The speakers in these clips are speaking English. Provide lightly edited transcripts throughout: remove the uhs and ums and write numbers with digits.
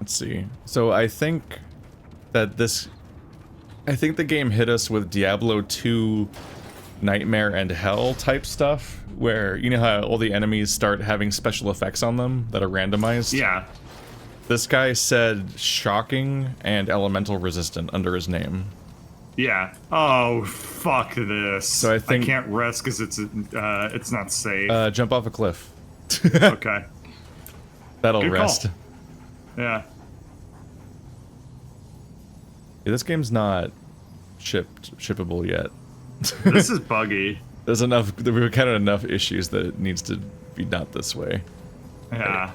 Let's see. So I think that I think the game hit us with Diablo 2 Nightmare and Hell type stuff, where you know how all the enemies start having special effects on them that are randomized? Yeah. This guy said shocking and elemental resistant under his name. Yeah. Oh, fuck this. So I think... I can't rest because it's not safe. Jump off a cliff. Okay. That'll Good rest. call. Yeah. Yeah, this game's not shippable yet. This is buggy. We've kind of enough issues that it needs to be not this way. Yeah.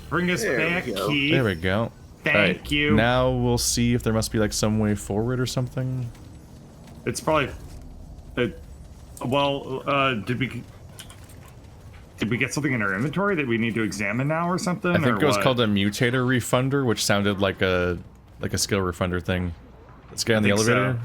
Bring us back, Keith. There we go. Thank you. Now we'll see if there must be like some way forward or something. It's probably... Did we get something in our inventory that we need to examine now or something? I think it was called a mutator refunder, which sounded like a skill refunder thing. Let's get on the elevator.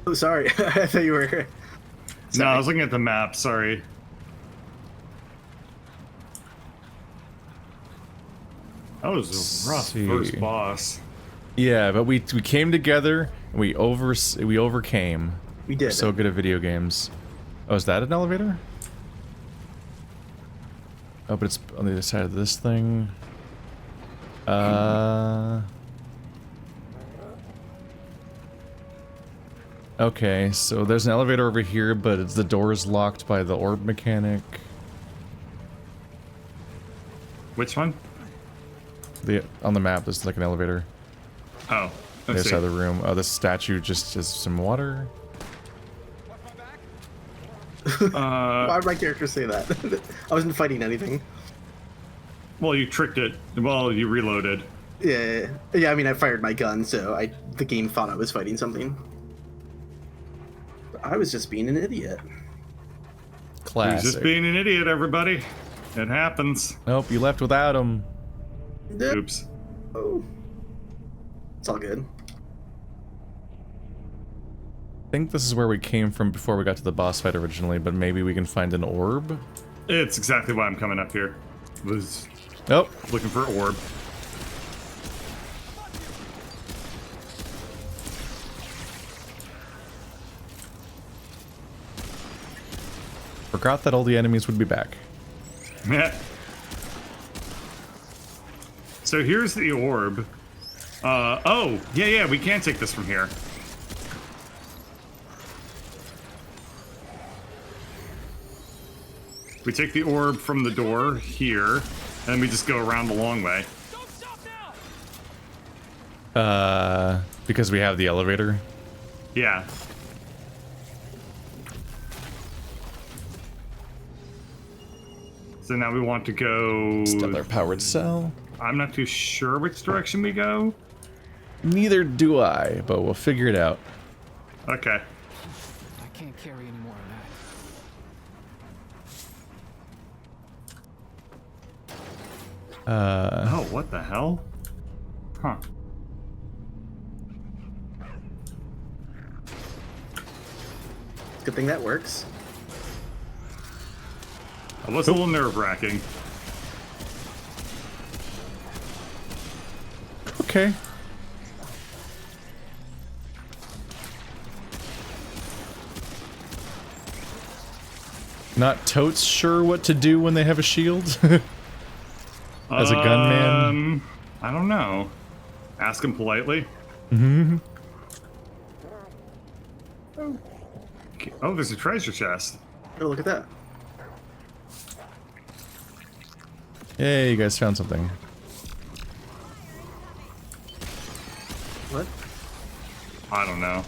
Oh, sorry. I thought you were... No, I was looking at the map, sorry. That was a rough first boss. Yeah, but we came together and we overcame. We did. We're so good at video games. Oh, is that an elevator? Oh, but it's on the other side of this thing. Okay, so there's an elevator over here, but the door is locked by the orb mechanic. Which one? On the map, there's like an elevator. Oh, The other side of the room. Oh, this statue just has some water. Why would my character say that? I wasn't fighting anything. Well, you tricked it. Well, you reloaded. Yeah, I mean, I fired my gun, so the game thought I was fighting something. I was just being an idiot. Classic. He's just being an idiot, everybody. It happens. Nope, you left without him. Oops. Oh. It's all good. I think this is where we came from before we got to the boss fight originally, but maybe we can find an orb? It's exactly why I'm coming up here. Was looking for an orb. Forgot that all the enemies would be back. Yeah. So here's the orb. Oh, yeah, we can take this from here. We take the orb from the door here, and we just go around the long way. Because we have the elevator? Yeah. So now we want to go... Stellar powered cell. I'm not too sure which direction we go. Neither do I, but we'll figure it out. Okay. I can't carry any more of that. Oh, what the hell? Huh. Good thing that works. It was a little nerve-wracking. Okay. Not totes sure what to do when they have a shield? As a gunman? I don't know. Ask him politely. Mm-hmm. Oh, there's a treasure chest. Oh, look at that. Hey, you guys found something. What? I don't know.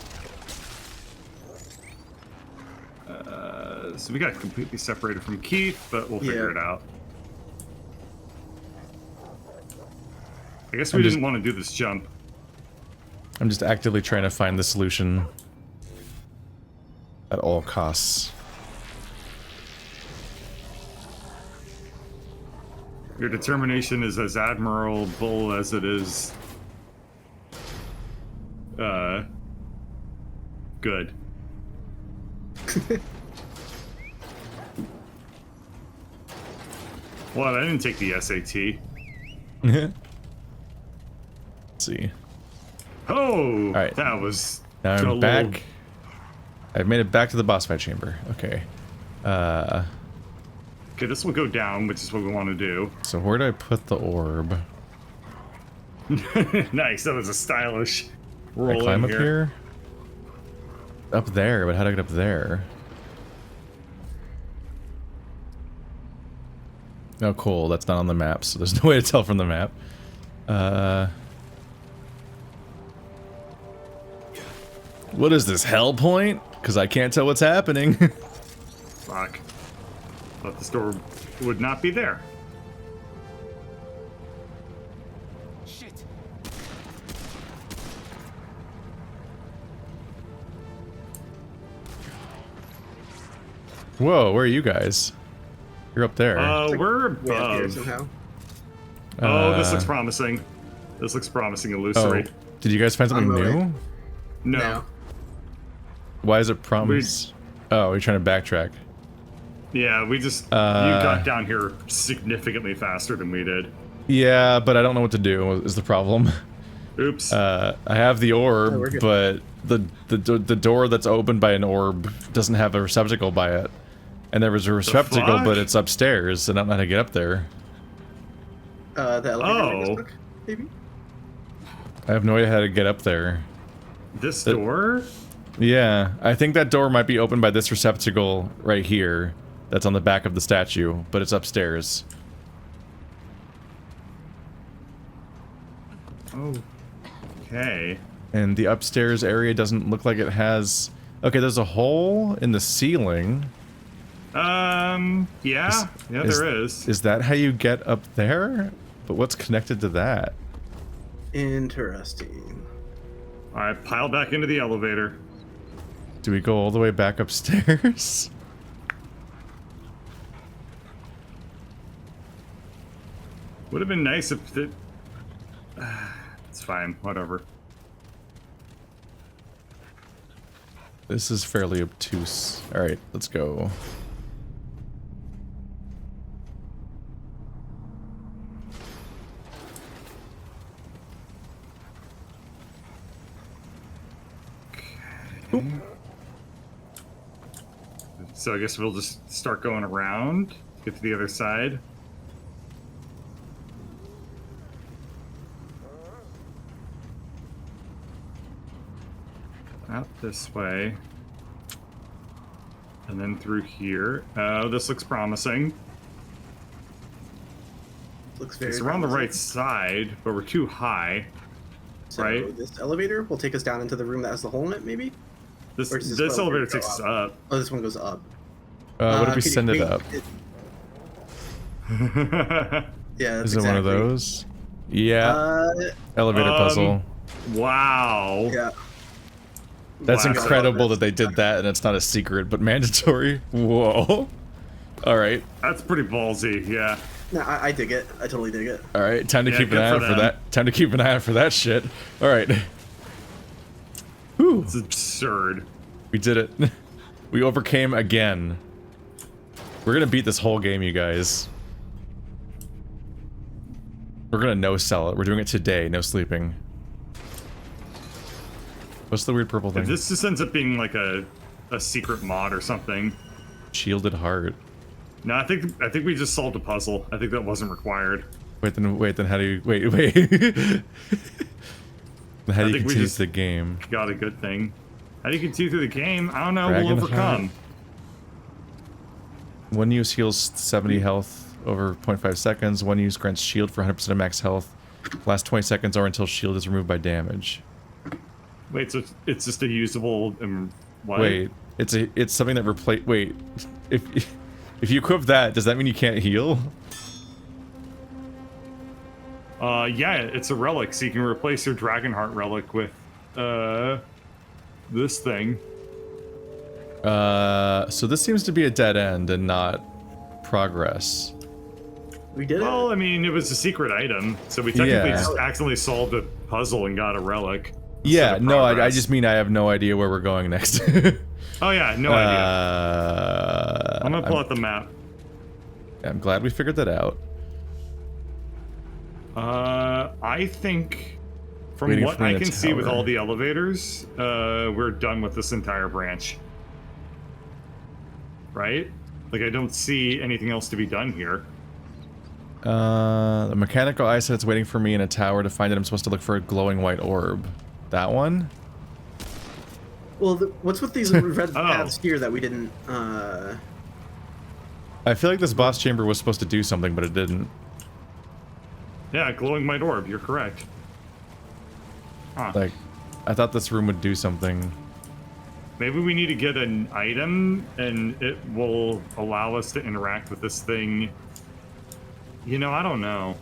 So we got completely separated from Keith, but we'll figure it out. I guess we didn't want to do this jump. I'm just actively trying to find the solution at all costs. Your determination is as admirable as it is good. What? I didn't take the SAT. Let's see. Oh, right. that was. Now a I'm back. I've made it back to the boss fight chamber. Okay. Okay, this will go down, which is what we want to do. So where do I put the orb? Nice. That was a stylish I roll climb in up here? Up there, but how do I get up there? Oh, cool. That's not on the map, so there's no way to tell from the map. What is this, hell point? Because I can't tell what's happening. Fuck. Thought the store would not be there. Shit. Whoa, where are you guys? You're up there. We're Way up here above. somehow. Oh, this looks promising. This looks promising, illusory. Did you guys find something On the way. new? No. Why is it promise? Oh, you're trying to backtrack. Yeah, we just. You got down here significantly faster than we did. Yeah, but I don't know what to do, is the problem. Oops. I have the we're orb, good. but the door that's opened by an orb doesn't have a receptacle by it. And there was a receptacle, but fuck? it's upstairs, and I don't know how to get up there. The elevator Oh. I guess, maybe? I have no idea how to get up there. This door? Yeah, I think that door might be opened by this receptacle right here. That's on the back of the statue, but it's upstairs. Okay. And the upstairs area doesn't look like it has... Okay, there's a hole in the ceiling. Yeah. Yeah, there is. Is that how you get up there? But what's connected to that? Interesting. Alright, pile back into the elevator. Do we go all the way back upstairs? Would have been nice if it. It's fine, whatever. This is fairly obtuse. Alright, let's go. So I guess we'll just start going around, get to the other side. Out this way. And then through here. Oh, this looks promising. Looks very. It's around the right promising. side, but we're too high. So right. This elevator will take us down into the room that has the hole in it, maybe? This Or does this elevator go takes us up. Oh, this one goes up. What if we Could you send it make up? Yeah, that's Is it one of exactly. those? Yeah. Elevator um, puzzle. Wow. Yeah. That's wow. incredible that they did that and it's not a secret, but mandatory. Whoa. Alright. That's pretty ballsy, yeah. No, I dig it. I totally dig it. Alright, time to Yeah, keep an good eye for out for them. that. Time to keep an eye out for that shit. Alright. Whew. It's absurd. We did it. We overcame again. We're gonna beat this whole game, you guys. We're gonna no-sell it. We're doing it today, no sleeping. What's the weird purple If thing? this just ends up being like a secret mod or something. Shielded heart. No, I think we just solved a puzzle. I think that wasn't required. Wait, then how do you... Wait. How do you think we continue just- the game? Got a good thing. How do you continue through the game? I don't know. Dragon We'll overcome. One use heals 70 health over 0.5 seconds. One use grants shield for 100% of max health. Last 20 seconds or until shield is removed by damage. Wait, so it's just a usable. What? Wait, it's something that replace. Wait, if you equip that, does that mean you can't heal? Yeah, it's a relic, so you can replace your Dragonheart relic with this thing. So this seems to be a dead end and not progress. We did Well, it. I mean, it was a secret item, so we technically Yeah. just accidentally solved a puzzle and got a relic. Yeah, instead of no, I progress. just mean I have no idea where we're going next. Oh yeah, no idea. I'm gonna pull out the map. I'm glad we figured that out. I think, from Waiting what for me I in the can see with tower. all the elevators, we're done with this entire branch. Right? Like, I don't see anything else to be done here. The mechanical eye said it's waiting for me in a tower to find it. I'm supposed to look for a glowing white orb. That one? Well, what's with these red paths here that we didn't? I feel like this boss chamber was supposed to do something, but it didn't. Yeah, glowing white orb, you're correct. Huh. Like, I thought this room would do something. Maybe we need to get an item, and it will allow us to interact with this thing. You know, I don't know.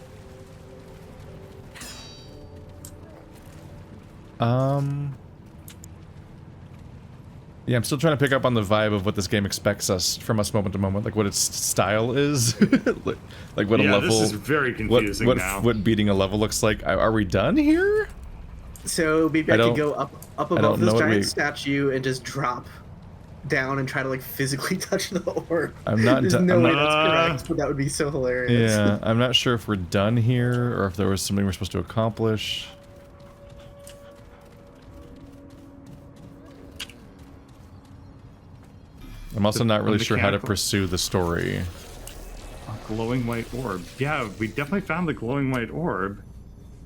Yeah, I'm still trying to pick up on the vibe of what this game expects us from us moment to moment, like what its style is, like what a Yeah, level. this is very confusing now. What beating a level looks like. Are we done here? So maybe I could go up don't above know this what giant we- statue and just drop down and try to like physically touch the orb. I'm not There's done- no I'm way not- that's correct, but that would be so hilarious. Yeah, I'm not sure if we're done here or if there was something we're supposed to accomplish. I'm also not really sure how to mechanical- pursue the story. A glowing white orb. Yeah, we definitely found the glowing white orb.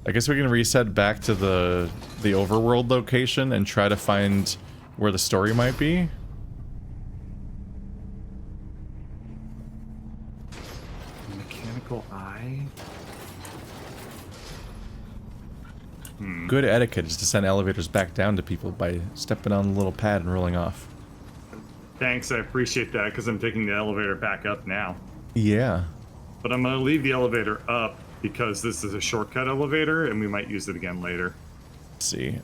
I guess we can reset back to the overworld location and try to find where the story might be. Mechanical eye. Good etiquette is to send elevators back down to people by stepping on the little pad and rolling off. Thanks, I appreciate that, because I'm taking the elevator back up now. Yeah. But I'm gonna leave the elevator up because this is a shortcut elevator, and we might use it again later. Let's see.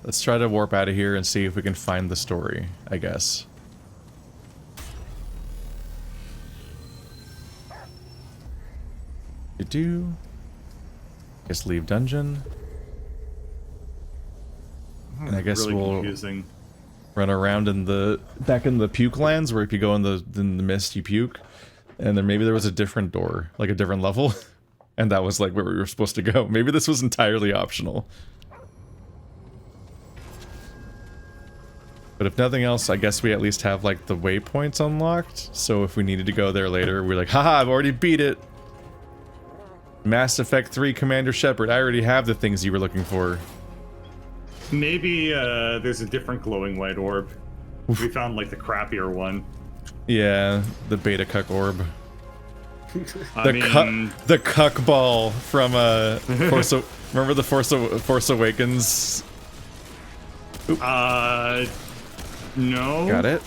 Let's try to warp out of here and see if we can find the story, I guess. You do. Guess leave dungeon. And I guess really we'll confusing. run around in the back in the puke lands where if you go in the mist you puke, and then maybe there was a different door, like a different level, and that was like where we were supposed to go. Maybe this was entirely optional. But if nothing else, I guess we at least have like the waypoints unlocked. So if we needed to go there later, we're like, haha, I've already beat it. Mass Effect 3 Commander Shepard, I already have the things you were looking for. Maybe there's a different glowing white orb. We found like the crappier one. Yeah, the beta cuck orb. I mean, The cuck ball from remember the Force Awakens? no. Got it.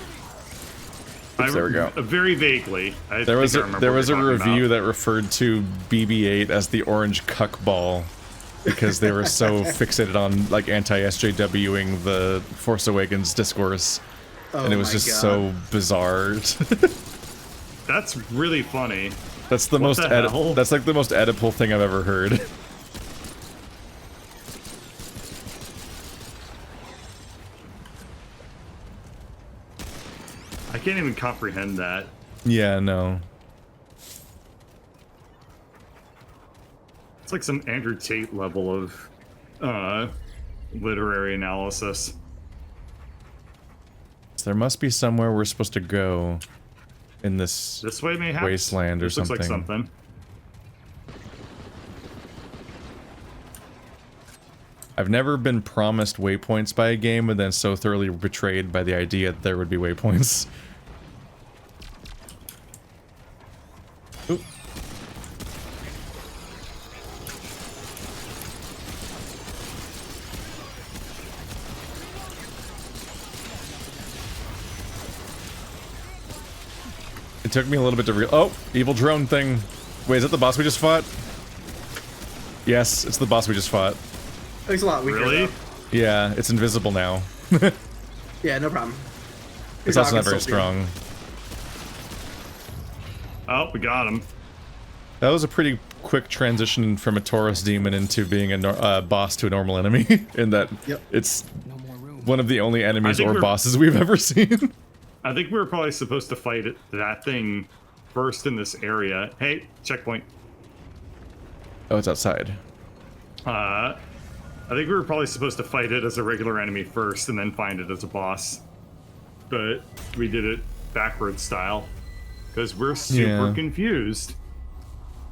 I, there we go. Very vaguely. There was a review that referred to BB-8 as the orange cuck ball because they were so fixated on like anti-SJWing the Force Awakens discourse, and it was just so bizarre. That's really funny. That's the What the hell? that's like the most Oedipal thing I've ever heard. I can't even comprehend that. Yeah, no. It's like some Andrew Tate level of literary analysis. So there must be somewhere we're supposed to go in this This way, mayhaps? wasteland or This something. looks like something. I've never been promised waypoints by a game and then so thoroughly betrayed by the idea that there would be waypoints. Oop. It took me a little bit to oh, evil drone thing. Wait, is that the boss we just fought? Yes, it's the boss we just fought. It's a lot weaker. Really? Though. Yeah, it's invisible now. Yeah, no problem. It's also not very strong. Oh, we got him. That was a pretty quick transition from a Taurus demon into being a boss to a normal enemy, in that it's No more room. one of the only enemies think or we're- bosses we've ever seen. I think we were probably supposed to fight that thing first in this area. Hey, checkpoint. Oh, it's outside. I think we were probably supposed to fight it as a regular enemy first and then find it as a boss. But we did it backwards style. Because we're super confused.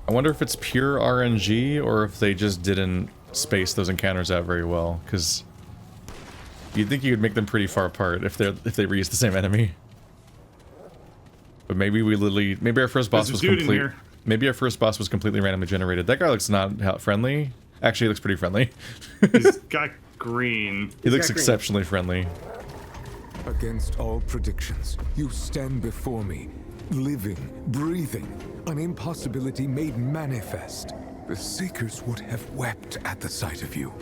I wonder if it's pure RNG or if they just didn't space those encounters out very well, because you'd think you could make them pretty far apart if they reuse the same enemy. But maybe maybe our first boss was maybe our first boss was completely randomly generated. That guy looks not friendly. Actually, he looks pretty friendly. He's got green. He looks exceptionally friendly. Against all predictions, you stand before me, living, breathing, an impossibility made manifest. The Seekers would have wept at the sight of you.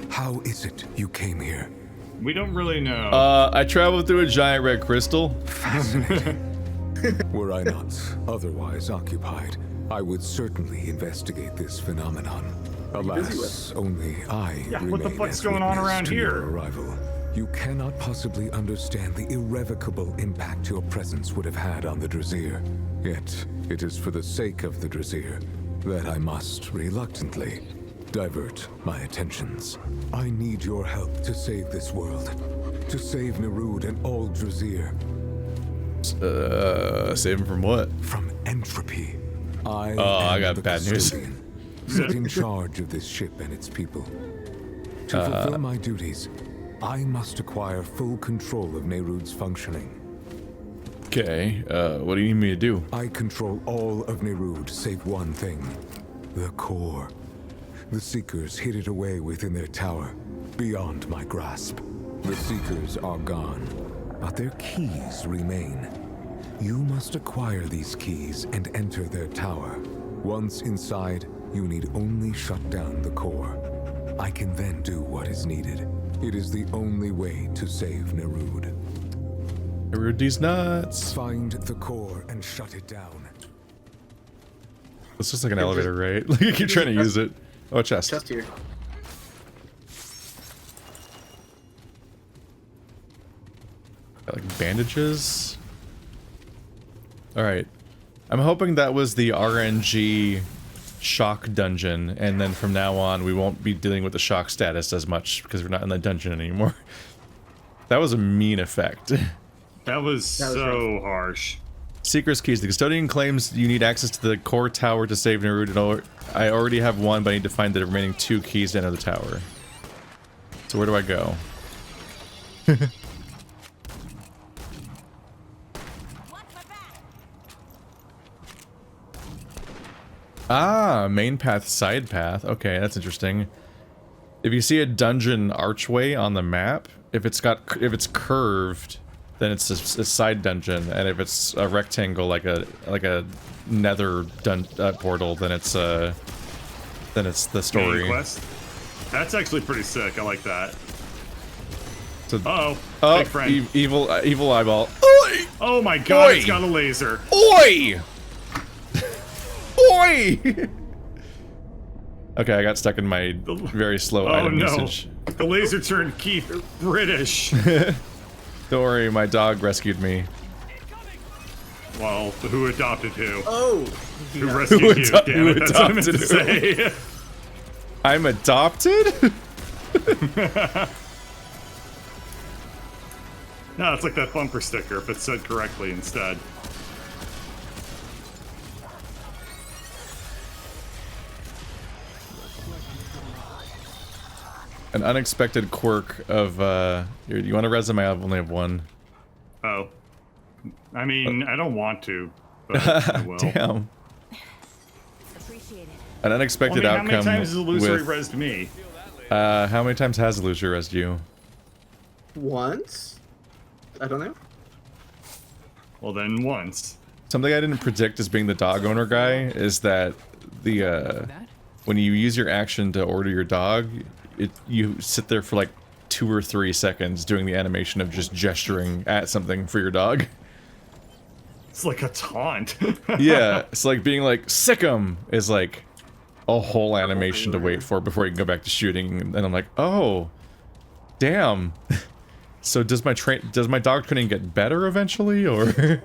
How is it you came here? We don't really know. I traveled through a giant red crystal. Fascinating. Were I not otherwise occupied, I would certainly investigate this phenomenon. Alas, only I remain what the fuck's as going on witness around to here? your arrival. You cannot possibly understand the irrevocable impact your presence would have had on the Drazir. Yet, it is for the sake of the Drazir that I must, reluctantly, divert my attentions. I need your help to save this world. To save Nerud and all Drazir. Save him from what? From entropy. I got the bad news. custodian, set in charge of this ship and its people. To fulfill my duties, I must acquire full control of Nerud's functioning. Okay, what do you need me to do? I control all of Nerud save one thing. The core. The Seekers hid it away within their tower, beyond my grasp. The Seekers are gone, but their keys remain. You must acquire these keys and enter their tower. Once inside, you need only shut down the core. I can then do what is needed. It is the only way to save Nerud. Nerud's nuts. Find the core and shut it down. It's just like an elevator, right? Like, I keep trying to use it. Oh, a chest. Chest here. Got, like, bandages. Alright. I'm hoping that was the RNG shock dungeon, and then from now on we won't be dealing with the shock status as much because we're not in the dungeon anymore. That was a mean effect. That was so rough. harsh. Seeker's keys. The custodian claims you need access to the core tower to save Nerud. I already have one, but I need to find the remaining 2 keys to enter the tower. So where do I go? Ah, main path, side path. Okay, that's interesting. If you see a dungeon archway on the map, if it's curved, then it's a side dungeon, and if it's a rectangle like a nether portal, then it's the story. Main quest. That's actually pretty sick. I like that. So, Uh-oh. Big friend. evil eyeball. Oi! Oh my god, Oi! it's got a laser. Oi! Oi! Okay, I got stuck in my very slow item usage. The laser turned Keith British. Don't worry, my dog rescued me. Well, who adopted who? Oh! Who rescued you? Damn who it, that's what I meant to adopted who? say. I'm adopted? No, it's like that bumper sticker if it's said correctly instead. An unexpected quirk of, here, you want a resume? I only have one. Oh. I mean, I don't want to, but I will. Damn. Appreciate it. An unexpected Well, I mean, outcome how many times has Illusory with, rezzed me? how many times has Illusory rezzed you? Once? I don't know. Well, then once. Something I didn't predict as being the dog owner guy is that the, when you use your action to order your dog, you sit there for like 2 or 3 seconds doing the animation of just gesturing at something for your dog. It's like a taunt. Yeah, it's like being like, sick 'em is like a whole animation to wait for before you can go back to shooting, and I'm like, oh, damn. So does my dog training get better eventually, or?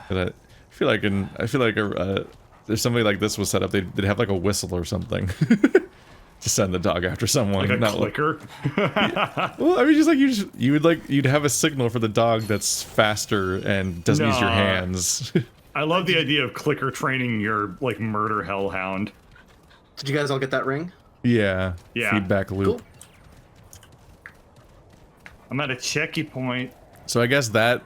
I feel like there's somebody like this was set up, they'd have like a whistle or something to send the dog after someone. Like a clicker. Well, I mean, just like you'd have a signal for the dog that's faster and doesn't use your hands. I love the idea of clicker training your like murder hellhound. Did you guys all get that ring? Yeah. Yeah. Feedback loop. Cool. I'm at a checky point. So I guess that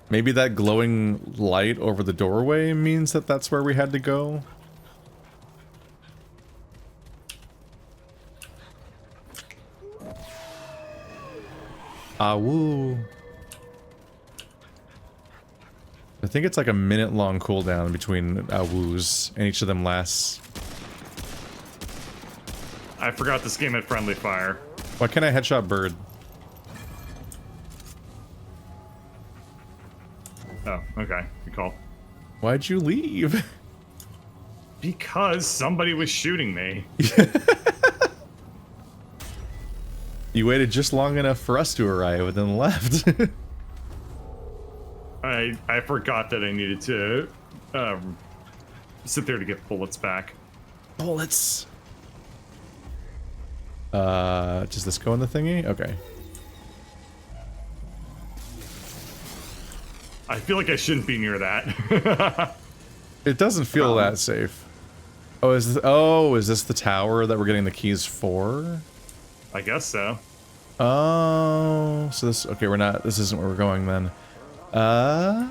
maybe that glowing light over the doorway means that that's where we had to go. Ah, woo. I think it's like a minute-long cooldown between woos, and each of them lasts. I forgot this game had friendly fire. Why can't I headshot bird? Oh, okay. Good call. Why'd you leave? Because somebody was shooting me. You waited just long enough for us to arrive and then left. I forgot that I needed to sit there to get bullets back. Bullets. Does this go in the thingy? Okay. I feel like I shouldn't be near that. It doesn't feel that safe. Oh, is this the tower that we're getting the keys for? I guess so. Oh, so this isn't where we're going then.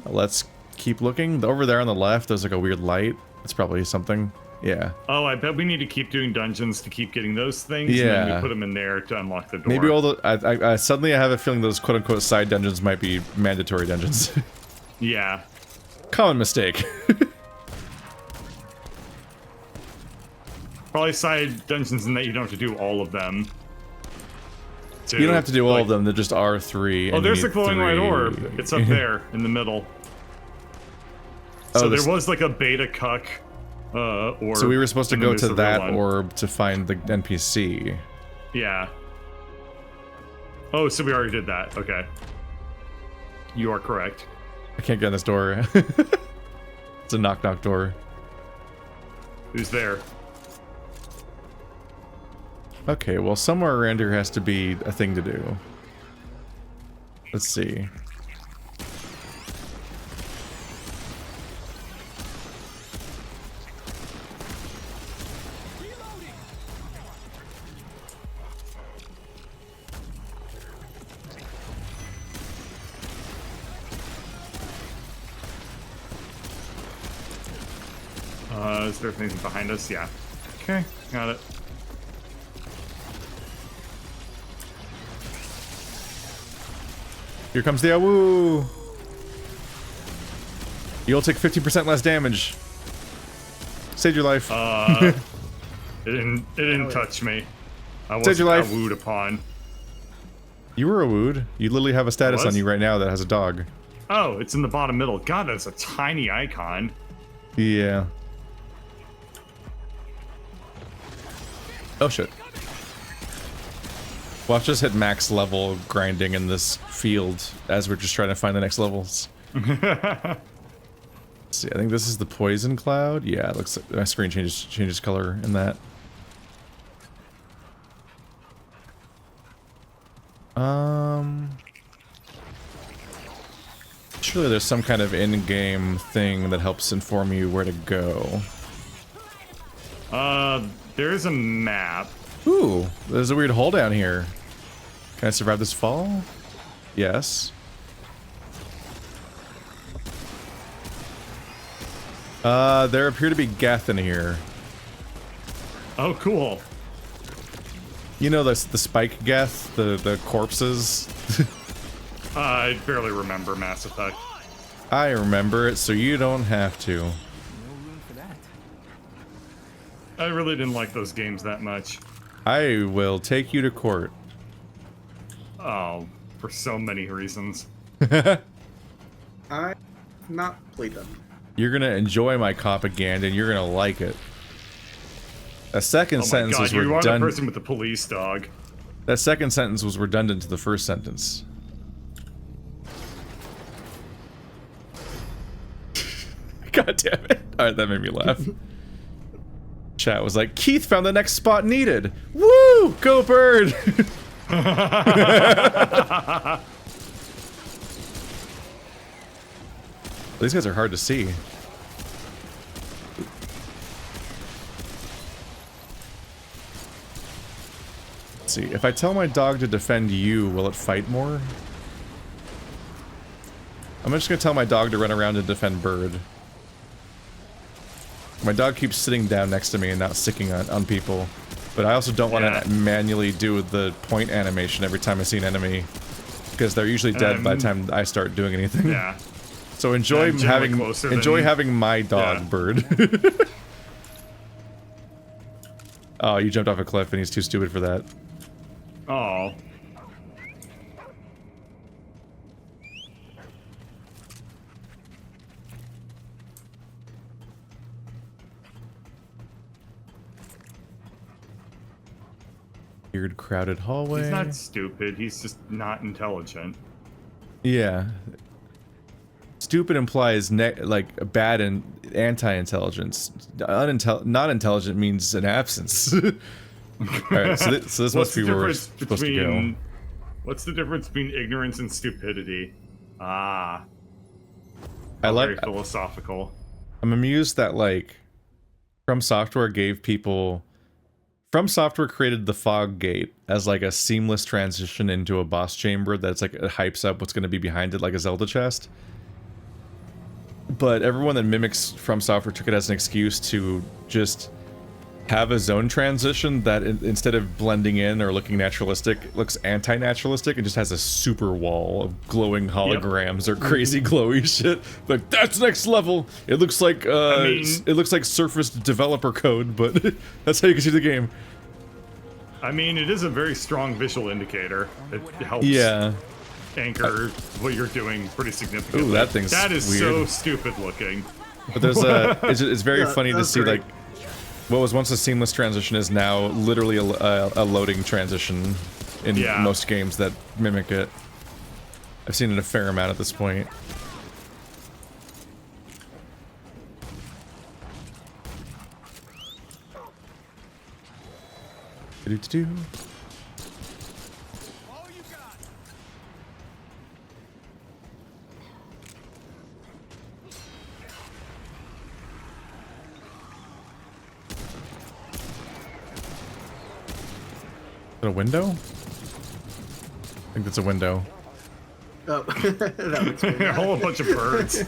Let's keep looking. Over there on the left, there's like a weird light. It's probably something. Yeah. Oh, I bet we need to keep doing dungeons to keep getting those things. Yeah. And then we put them in there to unlock the door. Maybe all the suddenly I have a feeling those quote-unquote side dungeons might be mandatory dungeons. Yeah. Common mistake. Probably side dungeons in that you don't have to do all of them. You don't have to do all of them, they're just R3. Oh, there's the glowing white orb. It's up there in the middle. So there was like a beta cuck orb. So we were supposed to and then go to there's the real that one. orb to find the NPC. Yeah. Oh, so we already did that. Okay. You are correct. I can't get in this door. It's a knock-knock door. Who's there? Okay, well, somewhere around here has to be a thing to do. Let's see. Is there anything behind us? Yeah. Okay, got it. Here comes the awoo! You'll take 50% less damage. Saved your life. It didn't touch me. I Saved wasn't your life. wooed upon. You were awooed. You literally have a status on was? you right now that has a dog. Oh, it's in the bottom middle. God, that's a tiny icon. Yeah. Oh shit. Watch us hit max level grinding in this field as we're just trying to find the next levels. Let's see, I think this is the poison cloud. Yeah, it looks like my screen changes color in that. Surely there's some kind of in-game thing that helps inform you where to go. There's a map. Ooh, there's a weird hole down here. Can I survive this fall? Yes. There appear to be Geth in here. Oh, cool. You know the spike Geth, the corpses? I barely remember Mass Effect. I remember it, so you don't have to. No room for that. I really didn't like those games that much. I will take you to court. Oh, for so many reasons. I've not played them. You're gonna enjoy my propaganda, and you're gonna like it. A second Oh my sentence god, was you are the redundant. person with the police dog. That second sentence was redundant to the first sentence. God damn it. Alright, that made me laugh. Chat was like, Keith found the next spot needed. Woo! Go bird! These guys are hard to see. Let's see. If I tell my dog to defend you, will it fight more? I'm just gonna tell my dog to run around and defend Bird. My dog keeps sitting down next to me and not sticking on people. But I also don't want to manually do the point animation every time I see an enemy. Because they're usually dead by the time I start doing anything. Yeah. So enjoy having my dog, Bird. Oh, you jumped off a cliff and he's too stupid for that. Oh. Weird crowded hallway. He's not stupid, he's just not intelligent. Yeah. Stupid implies like bad and anti-intelligence. Not intelligent means an absence. Alright, so this must be where we're supposed to go. What's the difference between ignorance and stupidity? Ah. Very philosophical. I'm amused that, like, From Software created the fog gate as, like, a seamless transition into a boss chamber that's, like, it hypes up what's going to be behind it, like a Zelda chest. But everyone that mimics From Software took it as an excuse to just have a zone transition that instead of blending in or looking naturalistic, looks anti-naturalistic and just has a super wall of glowing holograms or crazy glowy shit. Like, that's next level! It looks like, it looks like Surface developer code, but that's how you can see the game. I mean, it is a very strong visual indicator. It helps anchor what you're doing pretty significantly. Ooh, that thing's That is weird. so stupid looking. But there's it's very funny to see, great. like, what was once a seamless transition is now literally a loading transition in most games that mimic it. I've seen it a fair amount at this point. Do-do-do. Is it a window? I think that's a window. Oh, that looks weird. A whole bunch of birds.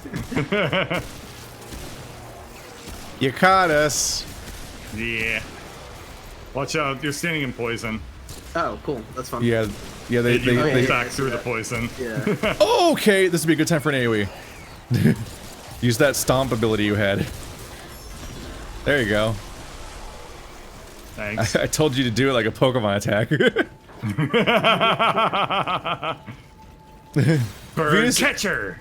You caught us! Yeah. Watch out, you're standing in poison. Oh, cool. That's fun. Yeah, they attack through the poison. Yeah. Oh, okay, this would be a good time for an AoE. Use that stomp ability you had. There you go. Thanks. I told you to do it like a Pokemon attack. Bird catcher!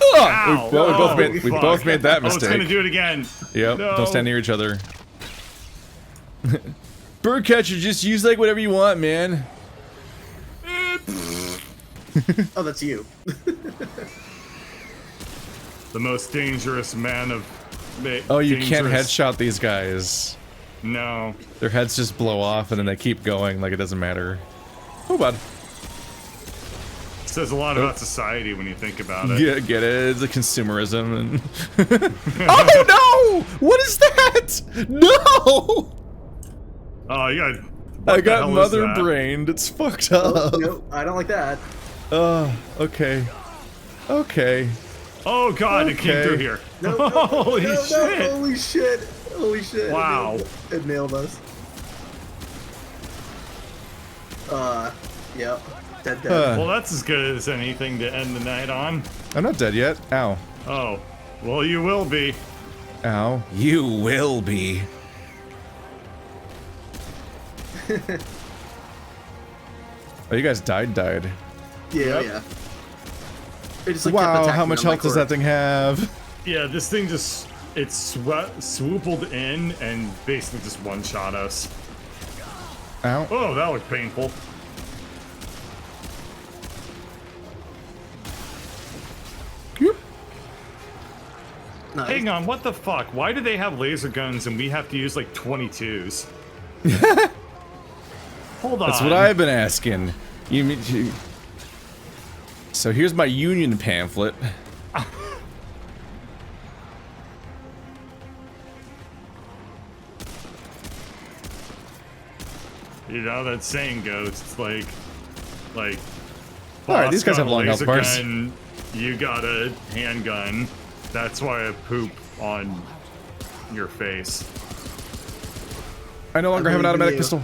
Oh, well, we both made that I was mistake. gonna do it again. Yep, No. don't stand near each other. Bird catcher, just use like whatever you want, man. Oh, that's you. The most dangerous man of... Oh, you can't dangerous- headshot these guys. No. Their heads just blow off and then they keep going like it doesn't matter. Oh, bud. Says a lot about society when you think about it. Yeah, get it? It's a consumerism and... Oh, no! What is that? No! Oh, you got... I got mother-brained. It's fucked up. No, I don't like that. Okay. Okay. Oh god, it came Okay. through here. No, Holy no, shit! No, holy shit! Holy shit! Wow. It nailed us. Yep. Dead. Well, that's as good as anything to end the night on. I'm not dead yet. Ow. Oh. Well, you will be. Ow. You will be. Oh, you guys died. Yeah, Yep. yeah. It just, like, kept Wow, attacking how much on my health does core. that thing have? Yeah, this thing just swoopled in and basically just one-shot us. Ow. Oh, that was painful. Nice. Hang on, what the fuck? Why do they have laser guns and we have to use like 22s? Hold on. That's what I've been asking. So here's my Union pamphlet. You know, that saying goes, it's like, All right, boss these guys got have a long health laser bars. gun, you got a handgun. That's why I poop on your face. I no longer have an believe in automatic you. pistol.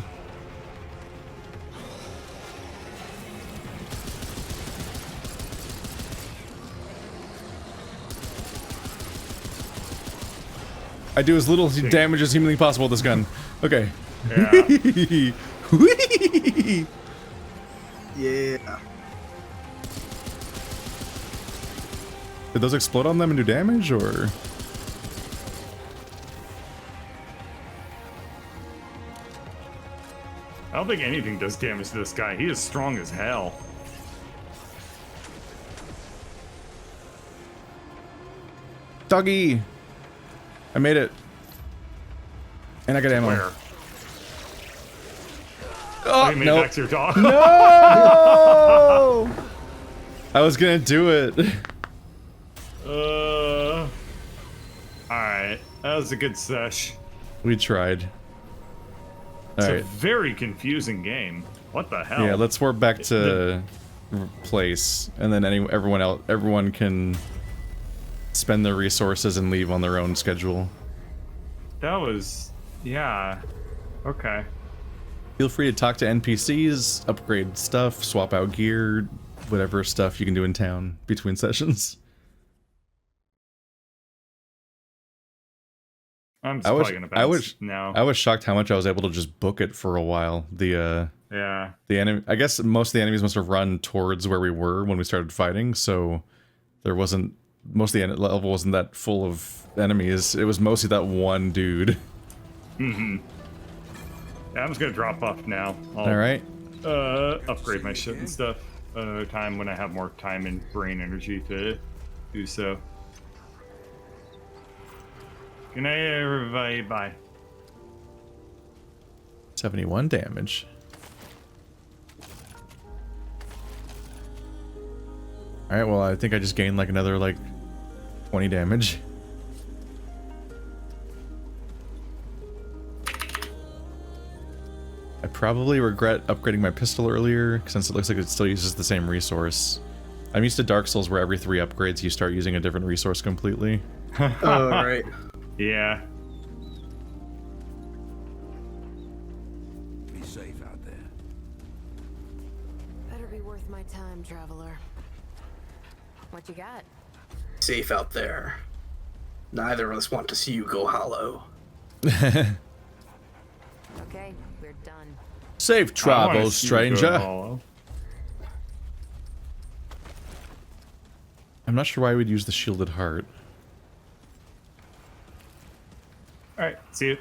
I do as little damage as humanly possible with this gun. Okay. Yeah. Yeah. Did those explode on them and do damage, or? I don't think anything does damage to this guy. He is strong as hell. Doggy! I made it. And I got ammo. Where? Oh, you made it nope. back to your dog. No! I was gonna do it. Alright. That was a good sesh. We tried. It's a Alright. very confusing game. What the hell? Yeah, let's warp back to place, and then everyone can spend their resources and leave on their own schedule. That was... yeah. Okay. Feel free to talk to NPCs, upgrade stuff, swap out gear, whatever stuff you can do in town between sessions. I'm just probably gonna bounce now. I was shocked how much I was able to just book it for a while. Yeah. The enemy, I guess most of the enemies must have run towards where we were when we started fighting, so there wasn't, most of the level wasn't that full of enemies. It was mostly that one dude. Mm-hmm. Yeah, I'm just gonna drop off now. All right. Upgrade my shit and stuff another time when I have more time and brain energy to do so. Good night, everybody. Bye. 71 damage. Alright, well, I think I just gained like another, 20 damage. I probably regret upgrading my pistol earlier, since it looks like it still uses the same resource. I'm used to Dark Souls where every 3 upgrades you start using a different resource completely. Oh, right. Yeah. Be safe out there. Better be worth my time, traveler. What you got? Safe out there. Neither of us want to see you go hollow. Okay, we're done. Safe I wanna travels, see you go stranger. hollow. I'm not sure why we'd use the shielded heart. Alright, see you.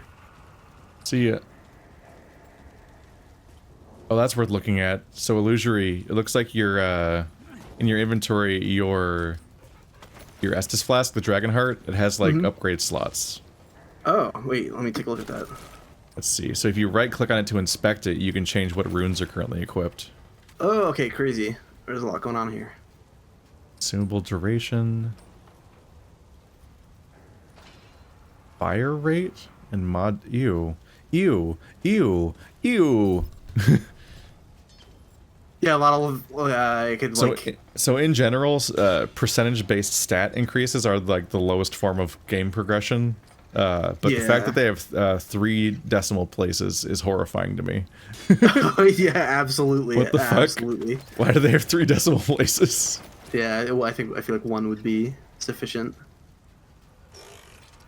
See ya. Oh, that's worth looking at. So illusory. It looks like your in your inventory, your Estus flask, the dragon heart, it has upgrade slots. Oh, wait, let me take a look at that. Let's see. So if you right click on it to inspect it, you can change what runes are currently equipped. Oh, okay, crazy. There's a lot going on here. Consumable duration. Fire rate and mod. Ew. Ew. Ew. Ew. Yeah, a lot of I could So in general, percentage-based stat increases are like the lowest form of game progression. But the fact that they have 3 decimal places is horrifying to me. yeah, absolutely. What the fuck? Absolutely. Why do they have 3 decimal places? Yeah, well, I feel like 1 would be sufficient.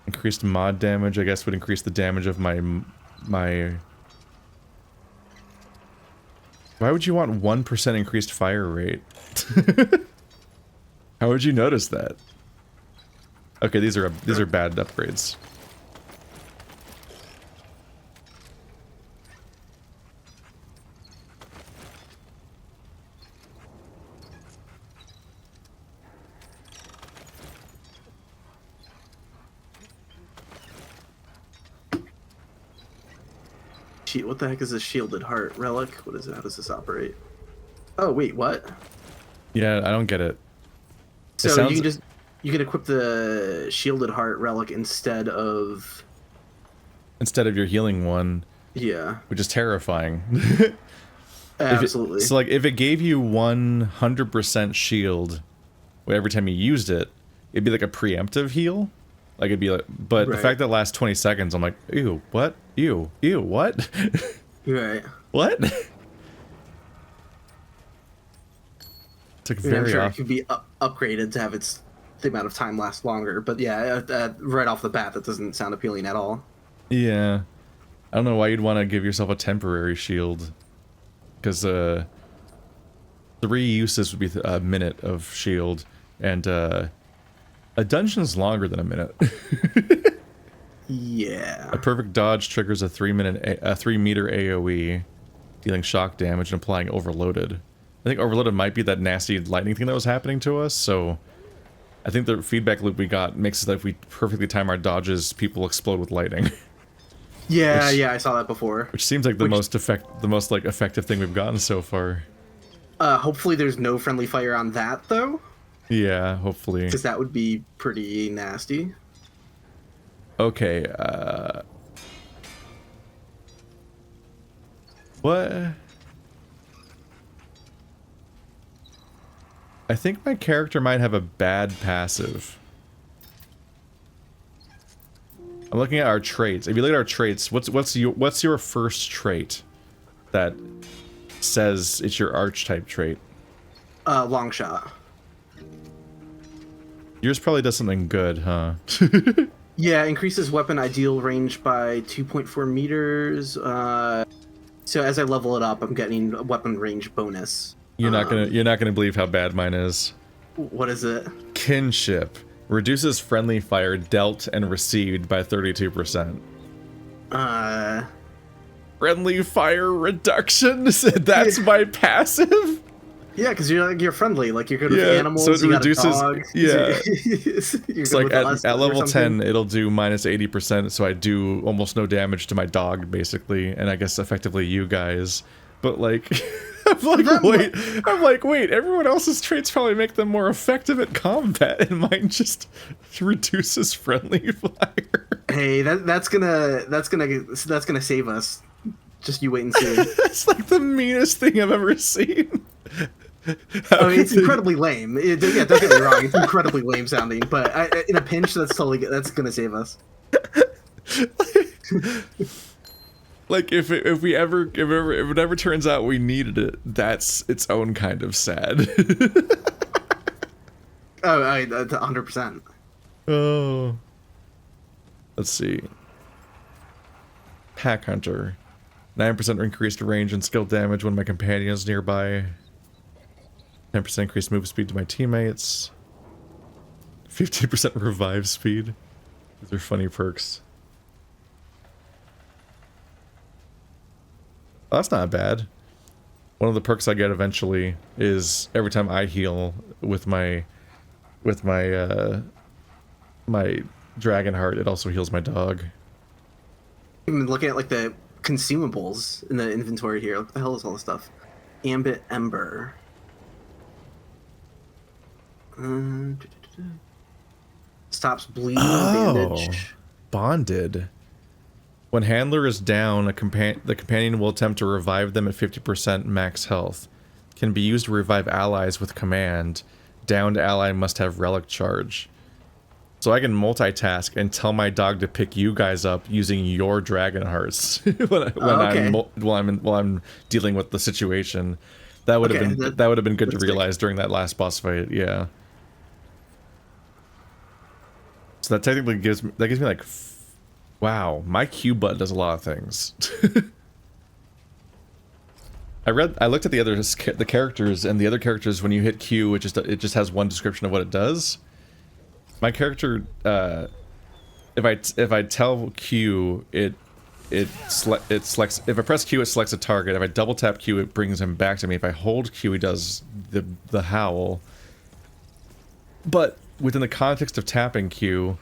Increased mod damage, I guess, would increase the damage of my Why would you want 1% increased fire rate? How would you notice that? Okay, these are bad upgrades. What the heck is a shielded heart relic? What is it? How does this operate? Oh wait, what? Yeah, I don't get it. So It you can equip the shielded heart relic instead of your healing one, yeah, which is terrifying. absolutely. So like if it gave you 100% shield every time you used it, it'd be like a preemptive heal. Like it'd be like, but the Right. fact that it lasts 20 seconds, I'm like, ew, what? Ew, what? Right. What? It's like I mean, I'm very sure off. it could be upgraded to have the amount of time last longer, but yeah, right off the bat, that doesn't sound appealing at all. Yeah. I don't know why you'd want to give yourself a temporary shield. Because 3 uses would be a minute of shield, and a dungeon's longer than a minute. Yeah. A perfect dodge triggers a 3 meter AoE, dealing shock damage and applying overloaded. I think overloaded might be that nasty lightning thing that was happening to us, so I think the feedback loop we got makes it that if we perfectly time our dodges, people explode with lightning. Yeah, yeah, I saw that before. Which seems like the most effective thing we've gotten so far. Hopefully there's no friendly fire on that, though, Yeah, hopefully. because that would be pretty nasty. Okay, what? I think my character might have a bad passive. I'm looking at our traits. If you look at our traits, what's your first trait that says it's your archetype trait? Long shot. Yours probably does something good, huh? Yeah, increases weapon ideal range by 2.4 meters. So as I level it up, I'm getting a weapon range bonus. You're not gonna believe how bad mine is. What is it? Kinship reduces friendly fire dealt and received by 32%. Friendly fire reduction? That's my passive? Yeah, because you're friendly. Like you're good with Yeah, animals. so it you reduces- got a dog. yeah. You're It's good like with us at or level something. 10, it'll do minus 80%, so I do almost no damage to my dog, basically, and I guess effectively you guys. But like, I'm like, wait, everyone else's traits probably make them more effective at combat, and mine just reduces friendly fire. Hey, that's gonna save us. Just you wait and see. That's like the meanest thing I've ever seen. I mean, it's incredibly lame. Yeah, don't get me wrong. It's incredibly lame sounding, but in a pinch, that's that's gonna save us. Like if it ever turns out we needed it, that's its own kind of sad. Oh, 100%. Oh. Let's see. Pack Hunter. 9% increased range and skill damage when my companion is nearby. 10% increased move speed to my teammates. 15% revive speed. These are funny perks. Oh, that's not bad. One of the perks I get eventually is every time I heal with my my dragon heart, it also heals my dog. I'm looking at like the consumables in the inventory here. What the hell is all this stuff? Ambit Ember. Stops bleeding on bandage. Bonded. When handler is down, the companion will attempt to revive them at 50% max health. Can be used to revive allies with command. Downed ally must have relic charge. So I can multitask and tell my dog to pick you guys up using your dragon hearts while I'm dealing with the situation. That would have been good to realize during that last boss fight. Yeah. So that technically gives me like, wow, my Q button does a lot of things. I looked at the characters, and the other characters, when you hit Q, it just has one description of what it does. My character, if I tell Q, it selects. If I press Q, it selects a target. If I double tap Q, it brings him back to me. If I hold Q, he does the howl. But within the context of tapping Q,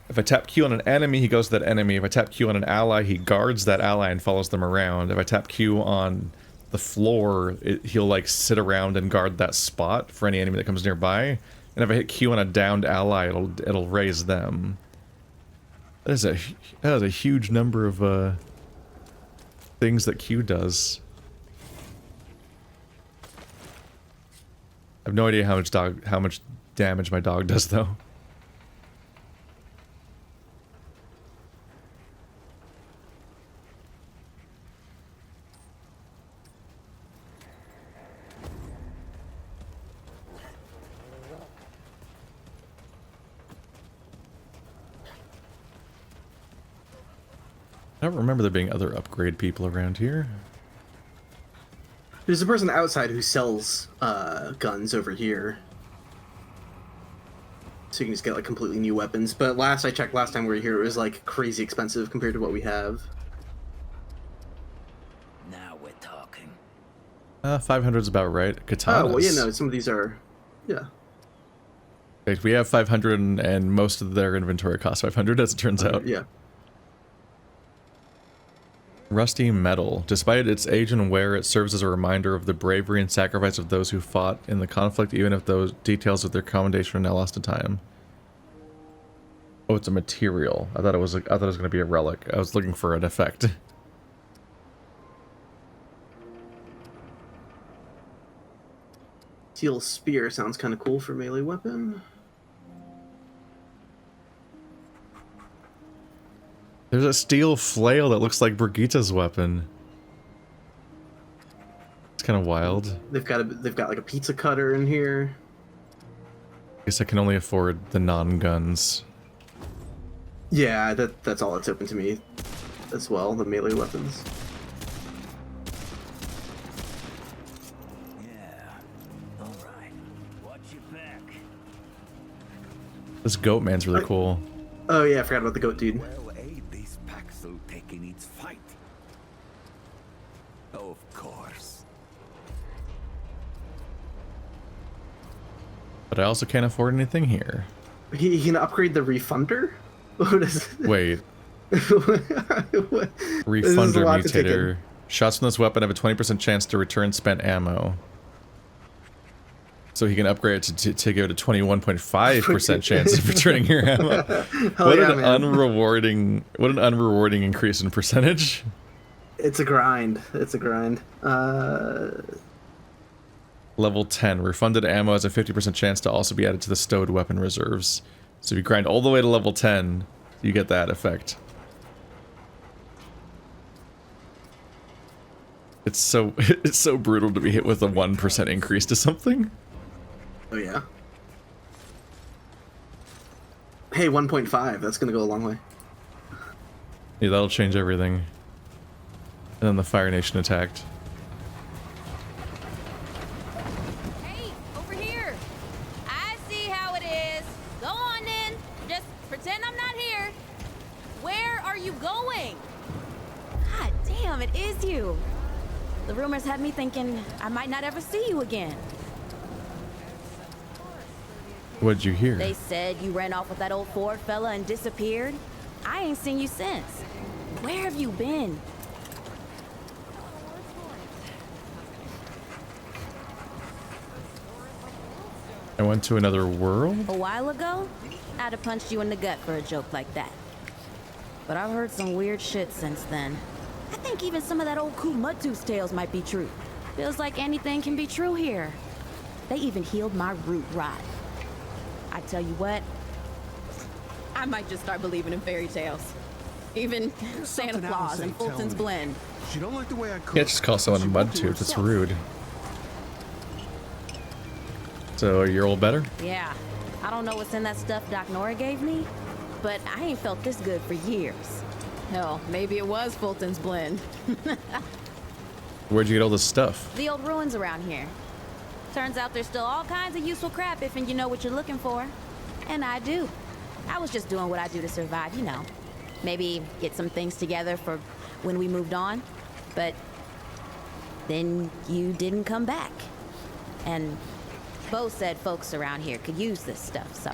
if I tap Q on an enemy, he goes to that enemy. If I tap Q on an ally, he guards that ally and follows them around. If I tap Q on the floor, he'll like sit around and guard that spot for any enemy that comes nearby. And if I hit Q on a downed ally, it'll raise them. That is a huge number of things that Q does. I have no idea how much damage my dog does though. I don't remember there being other upgrade people around here. There's a person outside who sells guns over here. So you can just get like completely new weapons. But last time we were here, it was like crazy expensive compared to what we have. Now we're talking. 500 is about right. Katanas. Oh, well, yeah, no, some of these are, yeah. We have 500 and most of their inventory costs 500 as it turns out. Yeah. Rusty metal. Despite its age and wear, it serves as a reminder of the bravery and sacrifice of those who fought in the conflict, even if those details of their commendation are now lost to time. Oh, it's a material. I thought it was going to be a relic. I was looking for an effect. Steel spear sounds kind of cool for melee weapon. There's a steel flail that looks like Brigitta's weapon. It's kind of wild. They've got like a pizza cutter in here. I guess I can only afford the non-guns. Yeah, that's all that's open to me as well, the melee weapons. Yeah. Alright. Watch your back. This goat man's really cool. Oh yeah, I forgot about the goat dude. Well, aid this Paxel taking its fight. Of course. But I also can't afford anything here. He can upgrade the refunder? What is it? Wait. This is a Refunder lot to take in. mutator. Shots from this weapon have a 20% chance to return spent ammo. So he can upgrade it to give it a 21.5% chance of returning your ammo. What yeah, an man. unrewarding increase in percentage. It's a grind. It's a grind. Level 10. Refunded ammo has a 50% chance to also be added to the stowed weapon reserves. So if you grind all the way to level 10, you get that effect. It's so brutal to be hit with a 1% increase to something. Oh yeah. Hey, 1.5. That's gonna go a long way. Yeah, that'll change everything. And then the Fire Nation attacked. Hey, over here. I see how it is. Go on in. Just pretend I'm not here. Where are you going? God damn, it is you. The rumors had me thinking I might not ever see you again. What'd you hear? They said you ran off with that old Ford fella and disappeared. I ain't seen you since. Where have you been? I went to another world? A while ago, I'd have punched you in the gut for a joke like that. But I've heard some weird shit since then. I think even some of that old Cool Mudtooth's tales might be true. Feels like anything can be true here. They even healed my root rot. I tell you what, I might just start believing in fairy tales. Even Santa Claus and Fulton's Blend. She don't like the way I cook. Can't just call someone a mudtooth, it's rude. So, you're all better? Yeah, I don't know what's in that stuff Doc Nora gave me, but I ain't felt this good for years. Hell, maybe it was Fulton's Blend. Where'd you get all this stuff? The old ruins around here. Turns out there's still all kinds of useful crap if you know what you're looking for. And I do. I was just doing what I do to survive, you know. Maybe get some things together for when we moved on. But then you didn't come back. And Bo said folks around here could use this stuff, so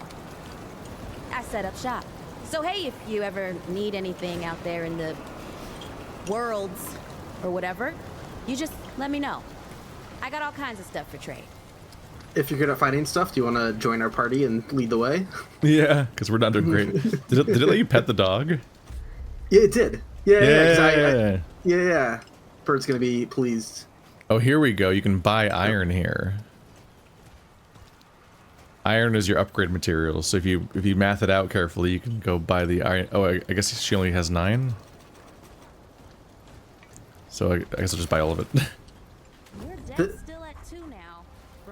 I set up shop. So hey, if you ever need anything out there in the worlds or whatever, you just let me know. I got all kinds of stuff for trade. If you're good at finding stuff, do you want to join our party and lead the way? Yeah, because we're not doing great. Did it let you pet the dog? Yeah, it did. Yeah. Yeah. Bird's gonna be pleased. Oh, here we go. You can buy iron here. Iron is your upgrade material, so if you math it out carefully, you can go buy the iron. Oh, I guess she only has 9. So I guess I'll just buy all of it. Your deck's still at 2 now.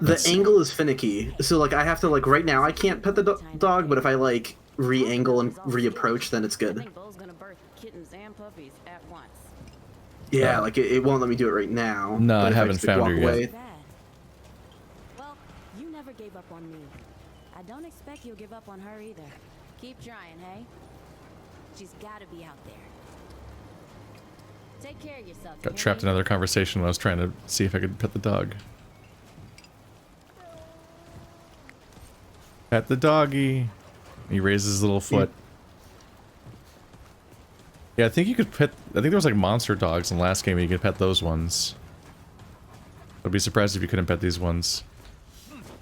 The angle is finicky, so like I have to like right now I can't pet the dog, but if I like re-angle and re-approach, then it's I good. think Bo's gonna birth kittens and puppies at once. Yeah, like it won't let me do it right now. No, but I if haven't just found walk her yet. away- Bad. Well, you never gave up on me. I don't expect you'll give up on her either. Keep trying, hey? She's gotta be out there. Take care of yourself. Got trapped in another conversation when I was trying to see if I could pet the dog. Pet the doggy. He raises his little foot. Yeah, I think you could pet... I think there was like monster dogs in the last game and you could pet those ones. I'd be surprised if you couldn't pet these ones.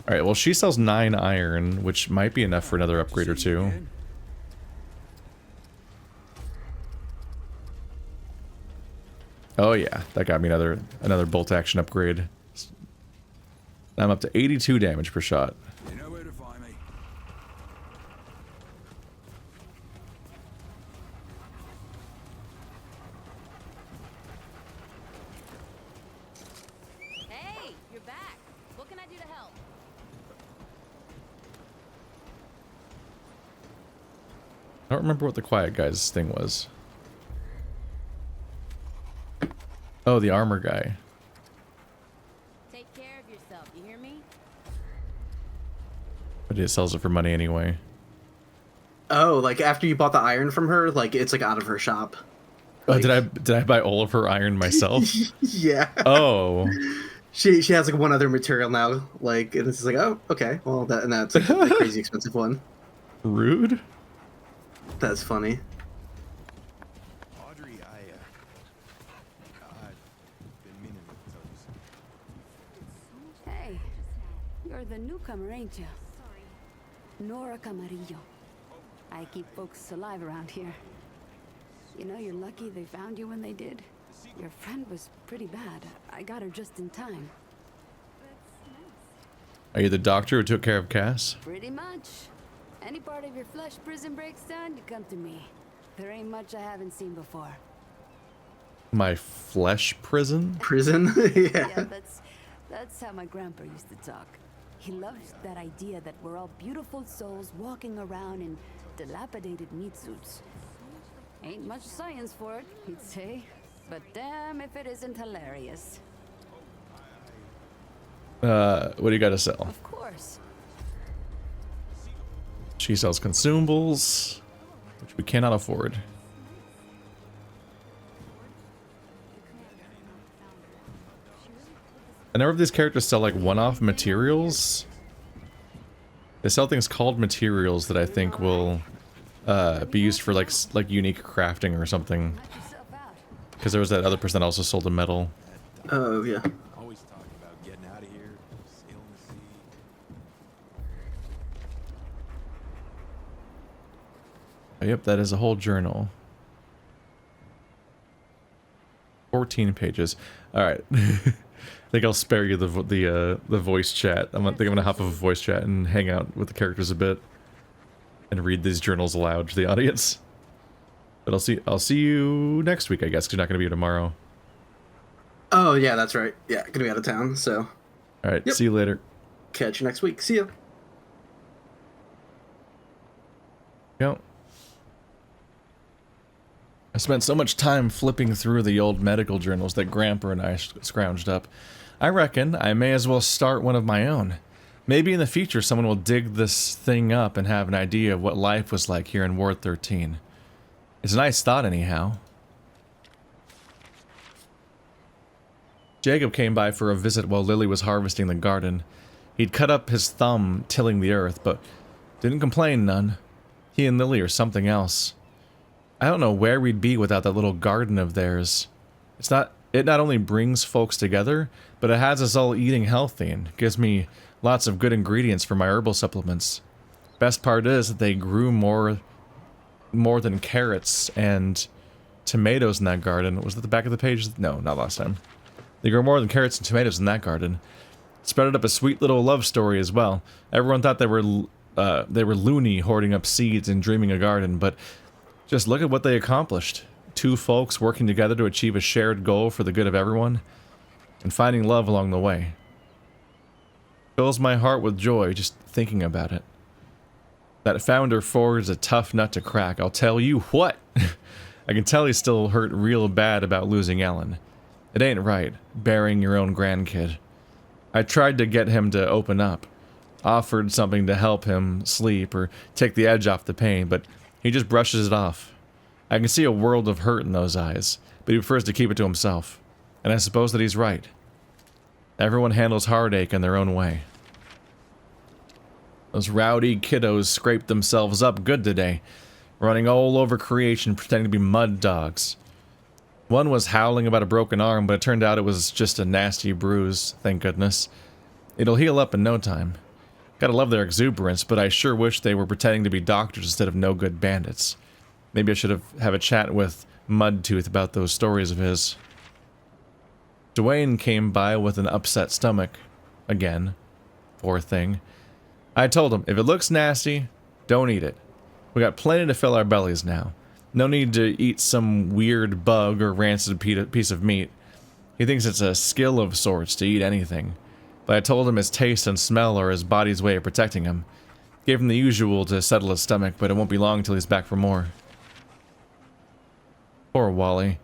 Alright, well she sells 9 iron, which might be enough for another upgrade or 2. Oh yeah, that got me another bolt action upgrade. I'm up to 82 damage per shot. You know where to find me. Hey, you're back. What can I do to help? I don't remember what the quiet guy's thing was. Oh, the armor guy. Take care of yourself, you hear me? But he sells it for money anyway. Oh, like after you bought the iron from her, like it's like out of her shop. Oh, Like- did I buy all of her iron myself? Yeah. Oh. She has like one other material now, like, and it's just like, oh, okay, well, that's like a crazy expensive one. Rude? That's funny. Audrey, I've been meaning to tell you something. Hey, you're the newcomer, ain't you? Nora Camarillo. I keep folks alive around here. You know, you're lucky they found you when they did. Your friend was pretty bad. I got her just in time. Are you the doctor who took care of Cass? Pretty much. Any part of your flesh prison breaks down, you come to me. There ain't much I haven't seen before. My flesh prison? Prison? Yeah, Yeah. that's how my grandpa used to talk. He loves that idea that we're all beautiful souls walking around in dilapidated meat suits. Ain't much science for it, he'd say. But damn if it isn't hilarious. What do you gotta sell? Of course. She sells consumables, which we cannot afford. A number of these characters sell like one-off materials. They sell things called materials that I think will be used for like unique crafting or something. Knock yourself out. Because there was that other person that also sold a metal. Oh, yeah. Always talking about getting out of here, sailing the sea. Oh, yep, that is a whole journal. 14 pages. All right. I think I'll spare you the voice chat. I think I'm gonna hop off a voice chat and hang out with the characters a bit, and read these journals aloud to the audience. But I'll see you next week, I guess. 'Cause you're not gonna be here tomorrow. Oh, yeah, that's right. Yeah, gonna be out of town, so All right. Yep. See you later. catch you next week. See ya. Yep. I spent so much time flipping through the old medical journals that Grandpa and I scrounged up. I reckon I may as well start one of my own. Maybe in the future someone will dig this thing up and have an idea of what life was like here in Ward 13. It's a nice thought anyhow. Jacob came by for a visit while Lily was harvesting the garden. He'd cut up his thumb tilling the earth, but didn't complain none. He and Lily are something else. I don't know where we'd be without that little garden of theirs. It not only brings folks together, but it has us all eating healthy and gives me lots of good ingredients for my herbal supplements. Best part is that they grew more than carrots and tomatoes in that garden. Was it the back of the page? No, not last time. They grew more than carrots and tomatoes in that garden. Spread up a sweet little love story as well. Everyone thought they were loony hoarding up seeds and dreaming a garden, but just look at what they accomplished. Two folks working together to achieve a shared goal for the good of everyone, and finding love along the way. Fills my heart with joy just thinking about it. That founder Ford is a tough nut to crack, I'll tell you what! I can tell he's still hurt real bad about losing Ellen. It ain't right, burying your own grandkid. I tried to get him to open up. Offered something to help him sleep or take the edge off the pain, but he just brushes it off. I can see a world of hurt in those eyes, but he prefers to keep it to himself. And I suppose that he's right. Everyone handles heartache in their own way. Those rowdy kiddos scraped themselves up good today, running all over creation pretending to be mud dogs. One was howling about a broken arm, but it turned out it was just a nasty bruise, thank goodness. It'll heal up in no time. Gotta love their exuberance, but I sure wish they were pretending to be doctors instead of no-good bandits. Maybe I should have a chat with Mudtooth about those stories of his. Dwayne came by with an upset stomach. Again. Poor thing. I told him, if it looks nasty, don't eat it. We got plenty to fill our bellies now. No need to eat some weird bug or rancid piece of meat. He thinks it's a skill of sorts to eat anything. But I told him his taste and smell are his body's way of protecting him. Gave him the usual to settle his stomach, but it won't be long till he's back for more. Poor Wally.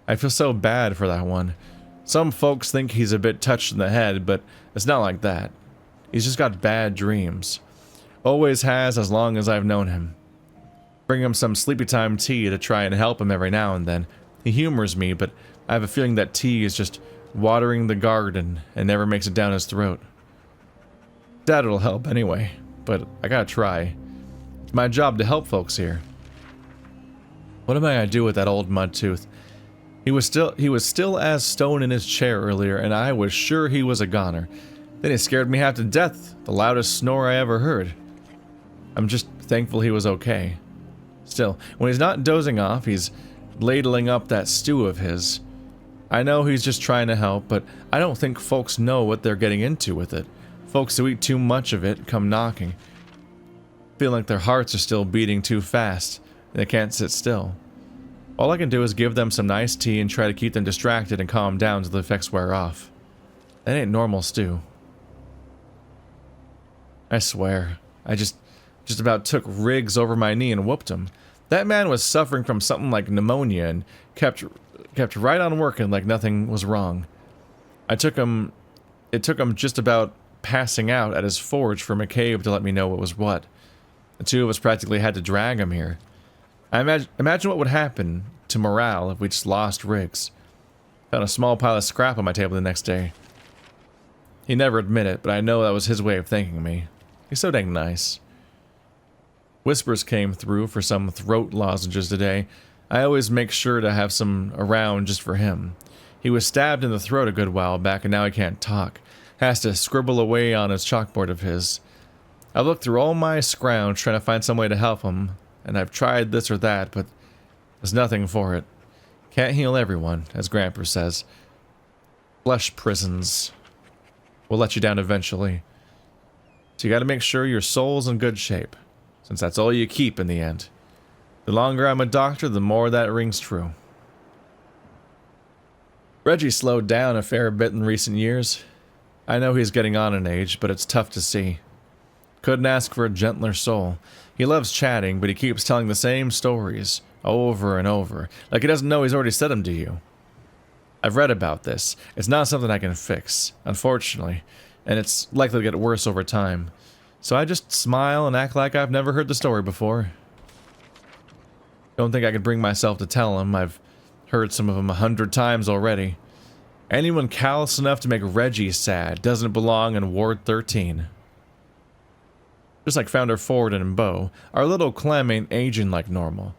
I feel so bad for that one. Some folks think he's a bit touched in the head, but it's not like that. He's just got bad dreams. Always has as long as I've known him. Bring him some sleepy time tea to try and help him every now and then. He humors me, but I have a feeling that tea is just watering the garden and never makes it down his throat. That'll help anyway, but I gotta try. It's my job to help folks here. What am I gonna do with that old Mudtooth? He was still as stone in his chair earlier, and I was sure he was a goner. Then he scared me half to death, the loudest snore I ever heard. I'm just thankful he was okay. Still, when he's not dozing off, he's ladling up that stew of his. I know he's just trying to help, but I don't think folks know what they're getting into with it. Folks who eat too much of it come knocking. Feel like their hearts are still beating too fast, and they can't sit still. All I can do is give them some nice tea and try to keep them distracted and calm down till the effects wear off. That ain't normal stew. I swear, I just about took Riggs over my knee and whooped him. That man was suffering from something like pneumonia and kept right on working like nothing was wrong. It took him just about passing out at his forge for McCabe to let me know what was what. The two of us practically had to drag him here. I imagine what would happen to morale if we just lost Riggs. Found a small pile of scrap on my table the next day. He'd never admit it, but I know that was his way of thanking me. He's so dang nice. Whispers came through for some throat lozenges today. I always make sure to have some around just for him. He was stabbed in the throat a good while back and now he can't talk. Has to scribble away on his chalkboard of his. I've looked through all my scrounge trying to find some way to help him, and I've tried this or that, but there's nothing for it. Can't heal everyone, as Grandpa says. Flesh prisons will let you down eventually. So you gotta make sure your soul's in good shape, since that's all you keep in the end. The longer I'm a doctor, the more that rings true. Reggie slowed down a fair bit in recent years. I know he's getting on in age, but it's tough to see. Couldn't ask for a gentler soul. He loves chatting, but he keeps telling the same stories over and over, like he doesn't know he's already said them to you. I've read about this. It's not something I can fix, unfortunately, and it's likely to get worse over time. So I just smile and act like I've never heard the story before. Don't think I could bring myself to tell him. I've heard some of them 100 times already. Anyone callous enough to make Reggie sad doesn't belong in Ward 13. Just like Founder Ford and Bo, our little Clem ain't aging like normal.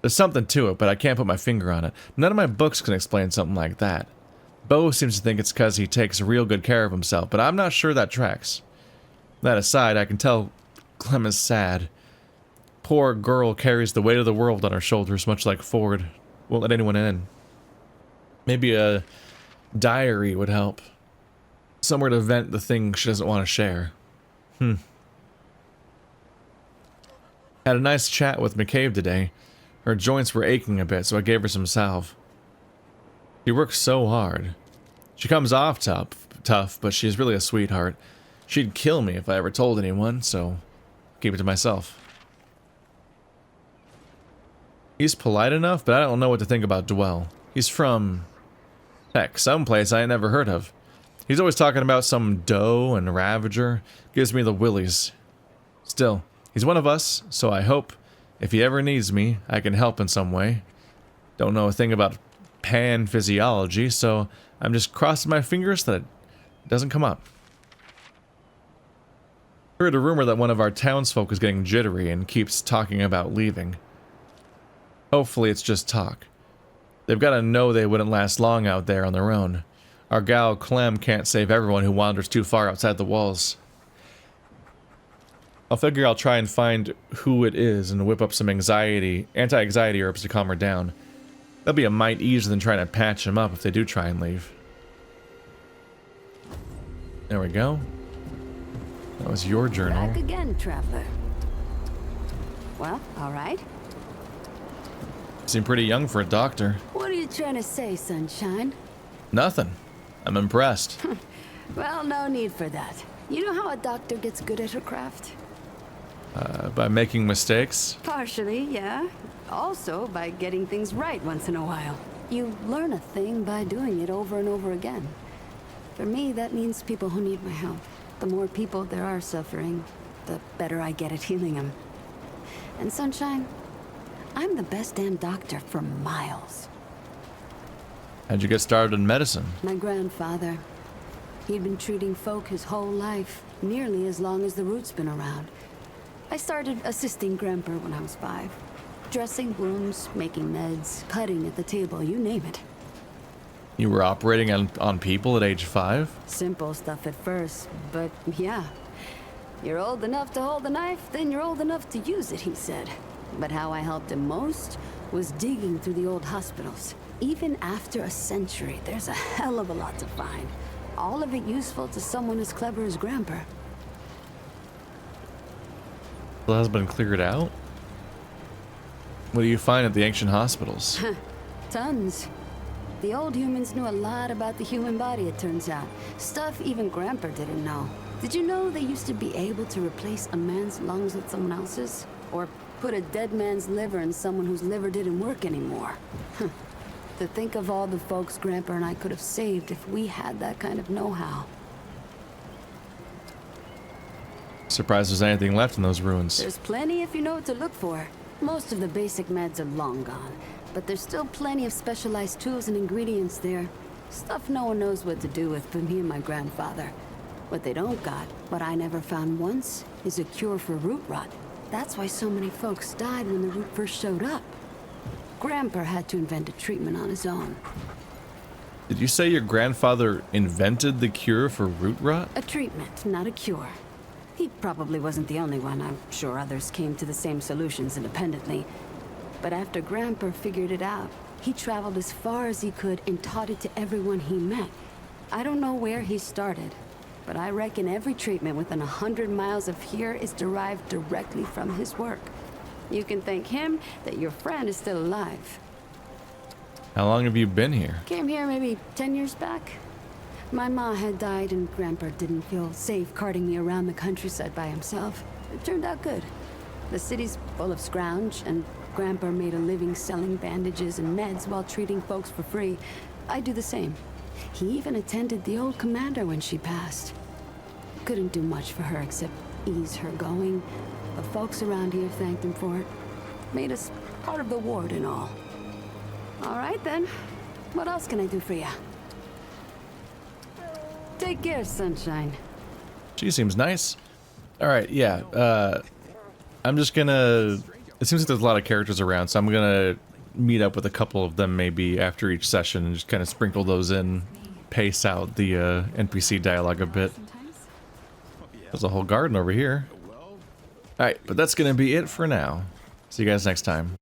There's something to it, but I can't put my finger on it. None of my books can explain something like that. Bo seems to think it's because he takes real good care of himself, but I'm not sure that tracks. That aside, I can tell Clem is sad. Poor girl carries the weight of the world on her shoulders, much like Ford. Won't let anyone in. Maybe a diary would help. Somewhere to vent the things she doesn't want to share. Had a nice chat with McCabe today. Her joints were aching a bit, so I gave her some salve. She works so hard. She comes off tough, but she's really a sweetheart. She'd kill me if I ever told anyone, so keep it to myself. He's polite enough, but I don't know what to think about Dwell. He's from... heck, someplace I ain't never heard of. He's always talking about some doe and ravager. Gives me the willies. Still, he's one of us, so I hope, if he ever needs me, I can help in some way. Don't know a thing about pan-physiology, so I'm just crossing my fingers that it doesn't come up. Heard a rumor that one of our townsfolk is getting jittery and keeps talking about leaving. Hopefully it's just talk. They've got to know they wouldn't last long out there on their own. Our gal Clem can't save everyone who wanders too far outside the walls. I'll figure I'll try and find who it is and whip up some anti-anxiety herbs to calm her down. That'll be a mite easier than trying to patch him up if they do try and leave. There we go. That was your journal. Back again, traveler. Well, all right. Seem pretty young for a doctor. What are you trying to say, sunshine? Nothing. I'm impressed. Well, no need for that. You know how a doctor gets good at her craft? By making mistakes? Partially, yeah. Also, by getting things right once in a while. You learn a thing by doing it over and over again. For me, that means people who need my help. The more people there are suffering, the better I get at healing them. And Sunshine, I'm the best damn doctor for miles. How'd you get started in medicine? My grandfather. He'd been treating folk his whole life, nearly as long as the root's been around. I started assisting Grandpa when I was 5. Dressing wounds, making meds, cutting at the table, you name it. You were operating on people at age 5? Simple stuff at first, but yeah. You're old enough to hold the knife, then you're old enough to use it, he said. But how I helped him most was digging through the old hospitals. Even after a century, there's a hell of a lot to find. All of it useful to someone as clever as Grandpa. The has been cleared out? What do you find at the ancient hospitals? Tons. The old humans knew a lot about the human body, it turns out. Stuff even Grandpa didn't know. Did you know they used to be able to replace a man's lungs with someone else's? Or put a dead man's liver in someone whose liver didn't work anymore? To think of all the folks Grandpa and I could have saved if we had that kind of know-how. Surprised there's anything left in those ruins. There's plenty if you know what to look for. Most of the basic meds are long gone, but there's still plenty of specialized tools and ingredients there. Stuff no one knows what to do with but me and my grandfather. What they don't got, what I never found once, is a cure for root rot. That's why so many folks died when the root first showed up. Grandpa had to invent a treatment on his own. Did you say your grandfather invented the cure for root rot? A treatment, not a cure. He probably wasn't the only one. I'm sure others came to the same solutions independently. But after Grandpa figured it out, he traveled as far as he could and taught it to everyone he met. I don't know where he started, but I reckon every treatment within 100 miles of here is derived directly from his work. You can thank him that your friend is still alive. How long have you been here? Came here maybe 10 years back. My ma had died and Grandpa didn't feel safe carting me around the countryside by himself. It turned out good. The city's full of scrounge, and Grandpa made a living selling bandages and meds while treating folks for free. I do the same. He even attended the old commander when she passed. Couldn't do much for her except ease her going, but folks around here thanked him for it. Made us part of the ward and all. All right then. What else can I do for ya? Take care, sunshine. She seems nice. All right, yeah. I'm just gonna. It seems like there's a lot of characters around, so I'm gonna meet up with a couple of them maybe after each session and just kind of sprinkle those in, pace out the NPC dialogue a bit. There's a whole garden over here. All right, but that's gonna be it for now. See you guys next time.